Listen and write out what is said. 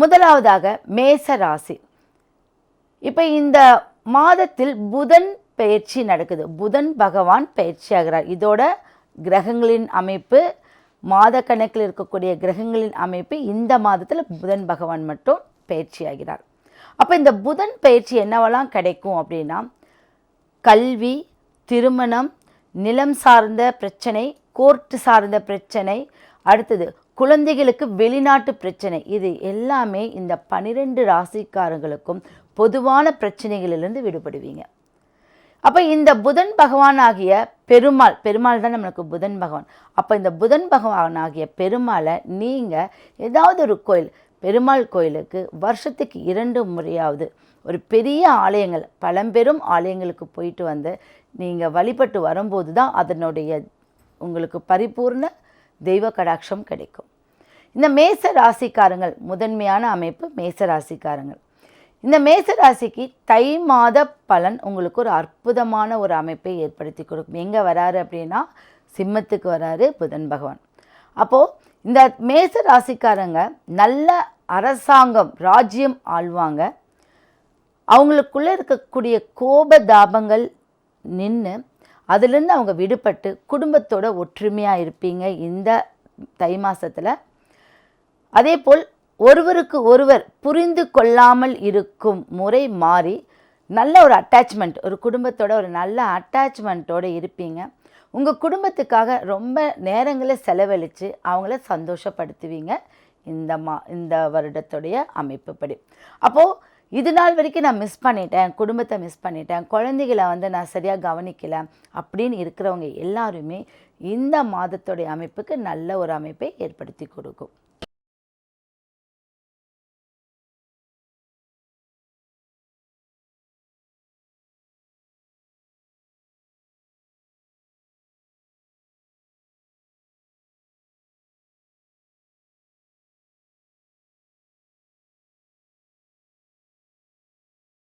முதலாவதாக மேச ராசி. இப்போ இந்த மாதத்தில் புதன் பயிற்சி நடக்குது. புதன் பகவான் பயிற்சி ஆகிறார். இதோட கிரகங்களின் அமைப்பு, மாத கணக்கில் இருக்கக்கூடிய கிரகங்களின் அமைப்பு, இந்த மாதத்தில் புதன் பகவான் மட்டும் பயிற்சி ஆகிறார். அப்போ இந்த புதன் பயிற்சி என்னவெல்லாம் கிடைக்கும் அப்படின்னா, கல்வி, திருமணம், நிலம் சார்ந்த பிரச்சனை, கோர்ட்டு சார்ந்த பிரச்சனை, அடுத்தது குழந்தைகளுக்கு வெளிநாட்டு பிரச்சனை, இது எல்லாமே இந்த 12 ராசிக்காரங்களுக்கும் பொதுவான பிரச்சனைகளிலிருந்து விடுபடுவீங்க. அப்போ இந்த புதன் பகவான் ஆகிய பெருமாள் தான் நம்மளுக்கு புதன் பகவான். அப்போ இந்த புதன் பகவான் ஆகிய பெருமாளை நீங்கள் ஏதாவது ஒரு கோயில், பெருமாள் கோயிலுக்கு வருஷத்துக்கு 2 முறையாவது ஒரு பெரிய ஆலயங்கள், பழம்பெரும் ஆலயங்களுக்கு போயிட்டு வந்து நீங்கள் வழிபட்டு வரும்போது தான் அதனுடைய உங்களுக்கு பரிபூர்ண தெய்வ கடாட்சம் கிடைக்கும். இந்த மேச ராசிக்காரங்கள், முதன்மையான அமைப்பு மேச ராசிக்காரங்கள். இந்த மேச ராசிக்கு தை மாத பலன் உங்களுக்கு ஒரு அற்புதமான ஒரு அமைப்பை ஏற்படுத்தி கொடுக்கும். எங்கே வராரு அப்படின்னா சிம்மத்துக்கு வராரு புதன் பகவான். அப்போது இந்த மேச ராசிக்காரங்க நல்ல அரசாங்கம், ராஜ்யம் ஆள்வாங்க. அவங்களுக்குள்ளே இருக்கக்கூடிய கோபதாபங்கள் நின்று அதிலிருந்து அவங்க விடுபட்டு குடும்பத்தோட ஒற்றுமையாக இருப்பீங்க இந்த தை மாதத்தில். அதே போல் ஒருவருக்கு ஒருவர் புரிந்து கொள்ளாமல் இருக்கும் முறை மாறி நல்ல ஒரு அட்டாச்மெண்ட், ஒரு குடும்பத்தோட ஒரு நல்ல அட்டாச்மெண்ட்டோடு இருப்பீங்க. உங்கள் குடும்பத்துக்காக ரொம்ப நேரங்களை செலவழித்து அவங்கள சந்தோஷப்படுத்துவீங்க இந்த வருடத்துடைய அமைப்புப்படி. அப்போது இது நாள் வரைக்கும் நான் மிஸ் பண்ணிட்டேன், குடும்பத்தை மிஸ் பண்ணிட்டேன், குழந்தைகளை நான் சரியாக கவனிக்கலை அப்படின்னு இருக்கிறவங்க எல்லாருமே இந்த மாதத்துடைய அமைப்புக்கு நல்ல ஒரு அமைப்பை ஏற்படுத்தி கொடுக்கும்.